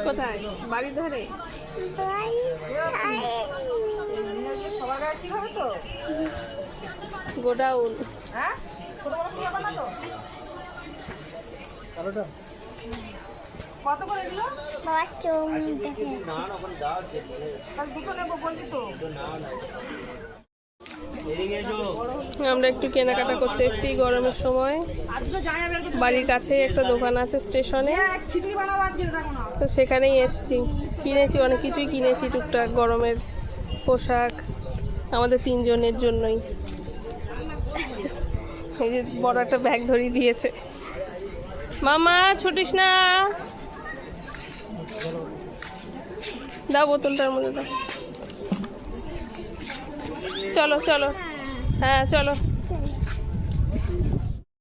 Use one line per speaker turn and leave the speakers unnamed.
কোথায়? বাড়ির ধারে। গোডাউন। কত করে এগুলো? আমরা একটু কেনাকাটা করতে এসেছি গরমের সময়। বাড়ির কাছেই একটা দোকান আছে স্টেশনে, তো সেখানেই এসেছি। কিনেছি অনেক কিছুই কিনেছি, টুকটাক গরমের পোশাক আমাদের তিনজনের জন্যই। এই যে বড় একটা ব্যাগ ধরিয়ে দিয়েছে। মামা ছুটিস না, দাও বোতলটার মধ্যে দাও। চলো চলো, হ্যাঁ চলো।